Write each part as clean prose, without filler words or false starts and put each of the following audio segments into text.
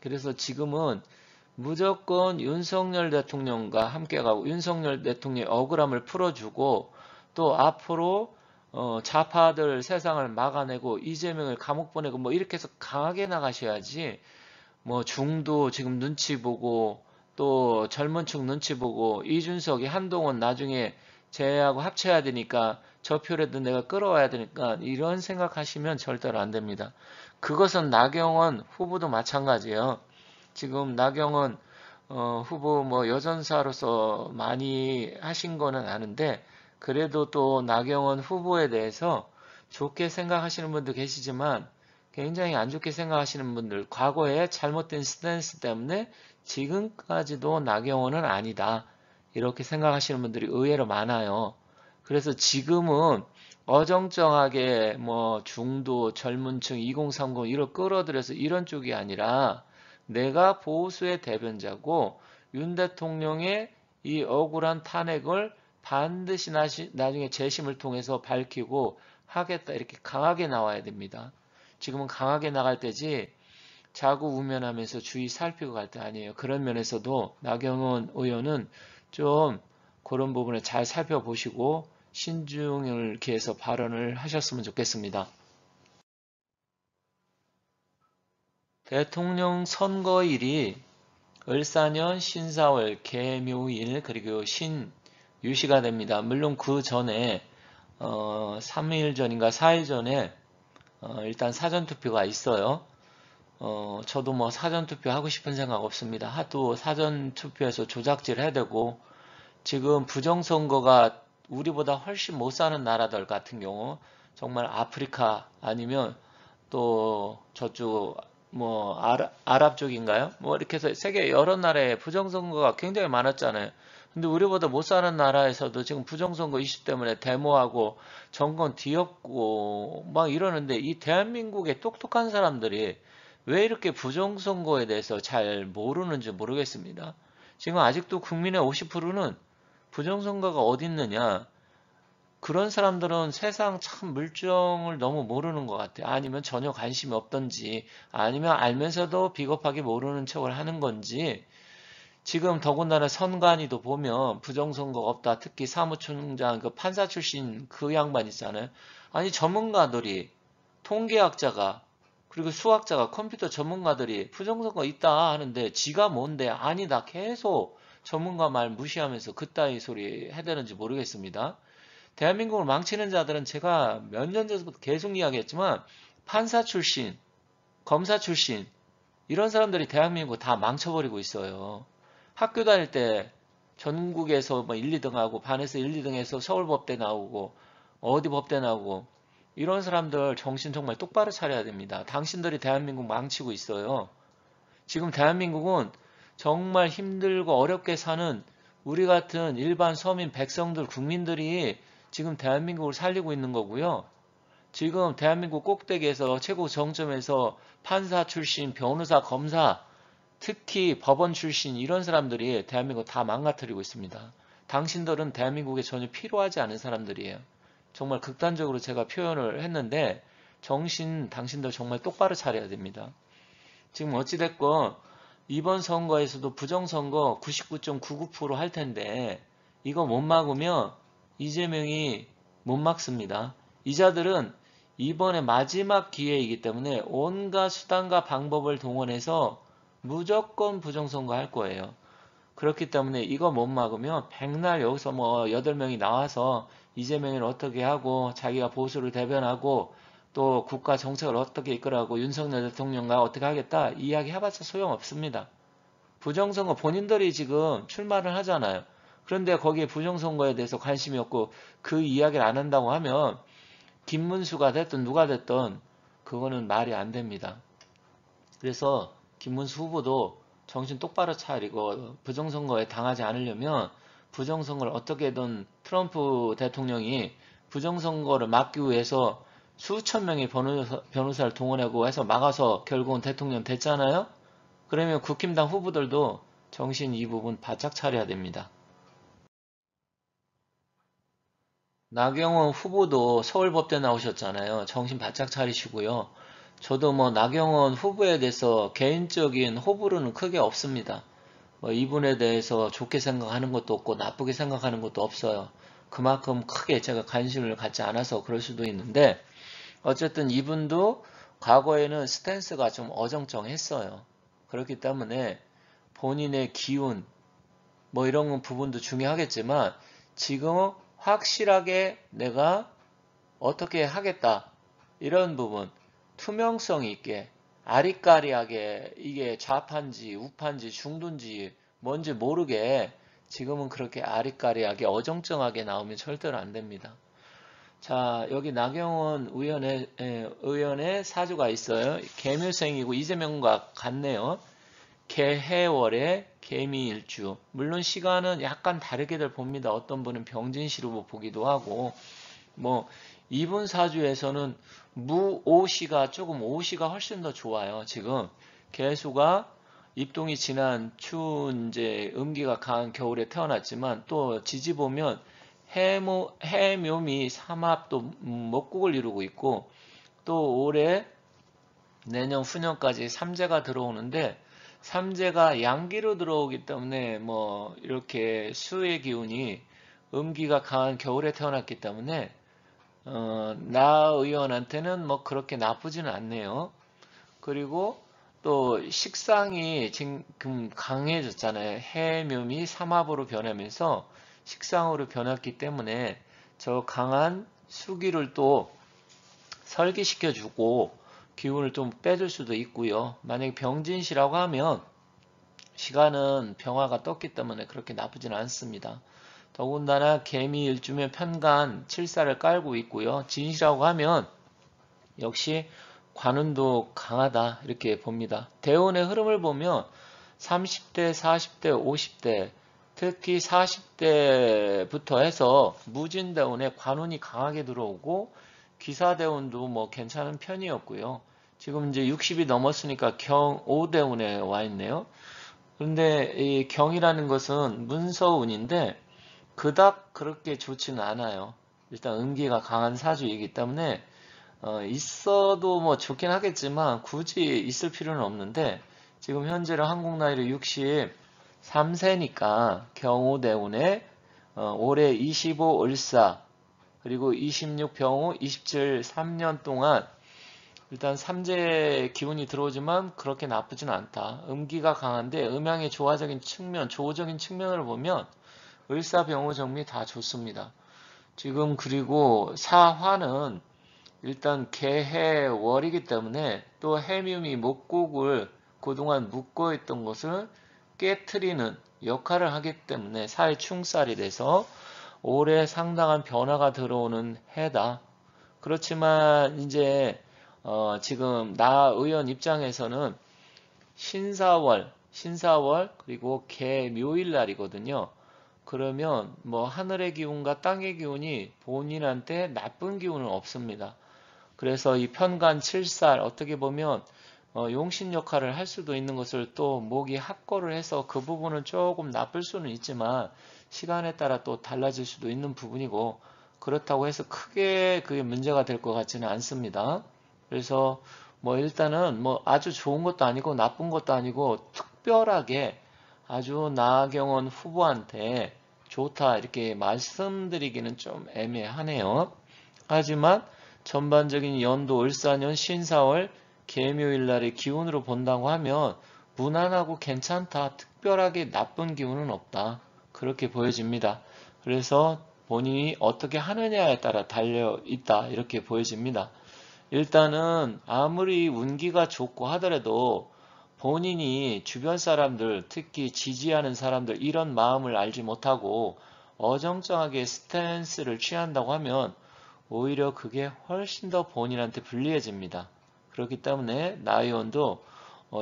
그래서 지금은 무조건 윤석열 대통령과 함께 가고 윤석열 대통령의 억울함을 풀어주고 또 앞으로 좌파들 세상을 막아내고 이재명을 감옥 보내고 뭐 이렇게 해서 강하게 나가셔야지 뭐 중도 지금 눈치 보고 또 젊은 층 눈치 보고 이준석이 한동훈 나중에 제외하고 합쳐야 되니까 저 표라도 내가 끌어와야 되니까 이런 생각하시면 절대로 안 됩니다. 그것은 나경원 후보도 마찬가지예요. 지금 나경원 후보 뭐 여전사로서 많이 하신 거는 아는데 그래도 또 나경원 후보에 대해서 좋게 생각하시는 분도 계시지만 굉장히 안 좋게 생각하시는 분들, 과거에 잘못된 스탠스 때문에 지금까지도 나경원은 아니다. 이렇게 생각하시는 분들이 의외로 많아요. 그래서 지금은 어정쩡하게 뭐 중도, 젊은층, 2030 이런 끌어들여서 이런 쪽이 아니라 내가 보수의 대변자고 윤 대통령의 이 억울한 탄핵을 반드시 나중에 재심을 통해서 밝히고 하겠다 이렇게 강하게 나와야 됩니다. 지금은 강하게 나갈 때지 자구 우면하면서 주의 살피고 갈 때 아니에요. 그런 면에서도 나경원 의원은 좀 그런 부분을 잘 살펴보시고 신중을 기해서 발언을 하셨으면 좋겠습니다. 대통령 선거일이 을사년 신사월 개묘일 그리고 신유시가 됩니다. 물론 그 전에 3일 전인가 4일 전에 일단 사전투표가 있어요. 저도 뭐 사전투표 하고 싶은 생각 없습니다. 하도 사전투표에서 조작질 해야 되고 지금 부정선거가 우리보다 훨씬 못 사는 나라들 같은 경우 정말 아프리카 아니면 또 저쪽 뭐 아랍 쪽인가요? 뭐 이렇게 해서 세계 여러 나라에 부정선거가 굉장히 많았잖아요. 근데 우리보다 못 사는 나라에서도 지금 부정선거 이슈 때문에 데모하고 정권 뒤엎고 막 이러는데 이 대한민국의 똑똑한 사람들이 왜 이렇게 부정선거에 대해서 잘 모르는지 모르겠습니다. 지금 아직도 국민의 50%는 부정선거가 어디 있느냐 그런 사람들은 세상 참 물정을 너무 모르는 것 같아요. 아니면 전혀 관심이 없던지, 아니면 알면서도 비겁하게 모르는 척을 하는 건지, 지금 더군다나 선관위도 보면 부정선거가 없다. 특히 사무총장, 그 판사 출신 그 양반 있잖아요. 아니, 전문가들이, 통계학자가, 그리고 수학자가, 컴퓨터 전문가들이 부정선거 있다 하는데, 지가 뭔데, 아니다. 계속 전문가 말 무시하면서 그따위 소리 해대는지 모르겠습니다. 대한민국을 망치는 자들은 제가 몇 년 전부터 계속 이야기했지만 판사 출신, 검사 출신 이런 사람들이 대한민국을 다 망쳐버리고 있어요. 학교 다닐 때 전국에서 뭐 1, 2등하고 반에서 1, 2등해서 서울법대 나오고 어디 법대 나오고 이런 사람들 정신 정말 똑바로 차려야 됩니다. 당신들이 대한민국 망치고 있어요. 지금 대한민국은 정말 힘들고 어렵게 사는 우리 같은 일반 서민 백성들 국민들이 지금 대한민국을 살리고 있는 거고요. 지금 대한민국 꼭대기에서 최고 정점에서 판사 출신, 변호사, 검사, 특히 법원 출신 이런 사람들이 대한민국 다 망가뜨리고 있습니다. 당신들은 대한민국에 전혀 필요하지 않은 사람들이에요. 정말 극단적으로 제가 표현을 했는데 당신들 정말 똑바로 차려야 됩니다. 지금 어찌됐건 이번 선거에서도 부정선거 99.99% 할 텐데 이거 못 막으면 이재명이 못 막습니다. 이 자들은 이번에 마지막 기회이기 때문에 온갖 수단과 방법을 동원해서 무조건 부정선거 할 거예요. 그렇기 때문에 이거 못 막으면 백날 여기서 뭐 8명이 나와서 이재명을 어떻게 하고 자기가 보수를 대변하고 또 국가 정책을 어떻게 이끌어가고 윤석열 대통령과 어떻게 하겠다 이야기 해봤자 소용없습니다. 부정선거 본인들이 지금 출마를 하잖아요. 그런데 거기에 부정선거에 대해서 관심이 없고 그 이야기를 안 한다고 하면 김문수가 됐든 누가 됐든 그거는 말이 안 됩니다. 그래서 김문수 후보도 정신 똑바로 차리고 부정선거에 당하지 않으려면 부정선거를 어떻게든 트럼프 대통령이 부정선거를 막기 위해서 수천 명의 변호사를 동원하고 해서 막아서 결국은 대통령 됐잖아요. 그러면 국힘당 후보들도 정신 이 부분 바짝 차려야 됩니다. 나경원 후보도 서울법대 나오셨잖아요. 정신 바짝 차리시고요. 저도 뭐 나경원 후보에 대해서 개인적인 호불호는 크게 없습니다. 뭐 이분에 대해서 좋게 생각하는 것도 없고 나쁘게 생각하는 것도 없어요. 그만큼 크게 제가 관심을 갖지 않아서 그럴 수도 있는데 어쨌든 이분도 과거에는 스탠스가 좀 어정쩡했어요. 그렇기 때문에 본인의 기운 뭐 이런 부분도 중요하겠지만 지금은 확실하게 내가 어떻게 하겠다 이런 부분 투명성 있게 아리까리하게 이게 좌파인지 우파인지 중도인지 뭔지 모르게 지금은 그렇게 아리까리하게 어정쩡하게 나오면 절대로 안 됩니다. 자, 여기 나경원 의원의 사주가 있어요. 개묘생이고 이재명과 같네요. 개해월의 개미일주. 물론 시간은 약간 다르게들 봅니다. 어떤 분은 병진시로 보기도 하고 뭐 이분 사주에서는 무오시가 조금 오시가 훨씬 더 좋아요. 지금 개수가 입동이 지난 추운 이제 음기가 강한 겨울에 태어났지만 또 지지 보면 해묘미 삼합도 목국을 이루고 있고 또 올해 내년 후년까지 삼재가 들어오는데 삼재가 양기로 들어오기 때문에 뭐 이렇게 수의 기운이 음기가 강한 겨울에 태어났기 때문에 나 의원한테는 뭐 그렇게 나쁘지는 않네요. 그리고 또 식상이 지금 강해졌잖아요. 해묘미 삼합으로 변하면서 식상으로 변했기 때문에 저 강한 수기를 또 설기시켜주고 기운을 좀 빼줄 수도 있고요. 만약에 병진시라고 하면 시간은 병화가 떴기 때문에 그렇게 나쁘진 않습니다. 더군다나 개미 일주면 편간 칠사를 깔고 있고요. 진시라고 하면 역시 관운도 강하다 이렇게 봅니다. 대운의 흐름을 보면 30대, 40대, 50대 특히 40대부터 해서 무진대운에 관운이 강하게 들어오고 기사대운도 뭐 괜찮은 편이었고요. 지금 이제 60이 넘었으니까 경오대운에 와 있네요. 그런데 이 경이라는 것은 문서운인데 그닥 그렇게 좋지는 않아요. 일단 음기가 강한 사주이기 때문에 있어도 뭐 좋긴 하겠지만 굳이 있을 필요는 없는데 지금 현재로 한국 나이로 63세니까 경우대운에 올해 25 을사 그리고 26 병우 27 3년 동안 일단 삼재 기운이 들어오지만 그렇게 나쁘진 않다. 음기가 강한데 음양의 조화적인 측면, 조호적인 측면을 보면 을사 병우 정미 다 좋습니다. 지금 그리고 사화는 일단 개해월이기 때문에 또 해묘미 목국을 그동안 묶어 있던 것을 깨트리는 역할을 하기 때문에 사회충살이 돼서 올해 상당한 변화가 들어오는 해다. 그렇지만 이제 지금 나 의원 입장에서는 신사월 그리고 개묘일 날이거든요. 그러면 뭐 하늘의 기운과 땅의 기운이 본인한테 나쁜 기운은 없습니다. 그래서 이 편간 7살 어떻게 보면 용신 역할을 할 수도 있는 것을 또 목이 합거를 해서 그 부분은 조금 나쁠 수는 있지만 시간에 따라 또 달라질 수도 있는 부분이고 그렇다고 해서 크게 그게 문제가 될 것 같지는 않습니다. 그래서 뭐 일단은 뭐 아주 좋은 것도 아니고 나쁜 것도 아니고 특별하게 아주 나경원 후보한테 좋다 이렇게 말씀드리기는 좀 애매하네요. 하지만 전반적인 연도 을사년 신사월 개묘일날의 기운으로 본다고 하면 무난하고 괜찮다. 특별하게 나쁜 기운은 없다. 그렇게 보여집니다. 그래서 본인이 어떻게 하느냐에 따라 달려 있다. 이렇게 보여집니다. 일단은 아무리 운기가 좋고 하더라도 본인이 주변 사람들, 특히 지지하는 사람들 이런 마음을 알지 못하고 어정쩡하게 스탠스를 취한다고 하면 오히려 그게 훨씬 더 본인한테 불리해집니다. 그렇기 때문에 나 의원도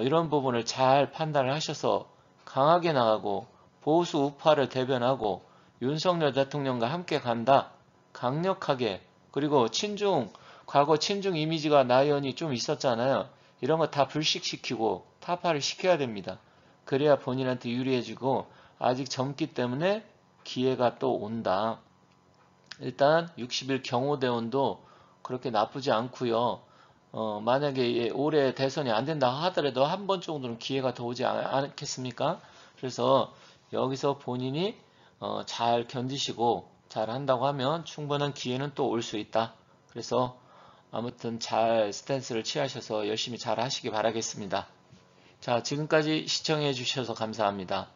이런 부분을 잘 판단을 하셔서 강하게 나가고 보수 우파를 대변하고 윤석열 대통령과 함께 간다. 강력하게 그리고 과거 친중 이미지가 나 의원이 좀 있었잖아요. 이런 거 다 불식시키고 타파를 시켜야 됩니다. 그래야 본인한테 유리해지고 아직 젊기 때문에 기회가 또 온다. 일단 60일 경호대원도 그렇게 나쁘지 않고요. 만약에 올해 대선이 안 된다 하더라도 한 번 정도는 기회가 더 오지 않겠습니까? 그래서 여기서 본인이 잘 견디시고 잘 한다고 하면 충분한 기회는 또 올 수 있다. 그래서 아무튼 잘 스탠스를 취하셔서 열심히 잘 하시기 바라겠습니다. 자, 지금까지 시청해 주셔서 감사합니다.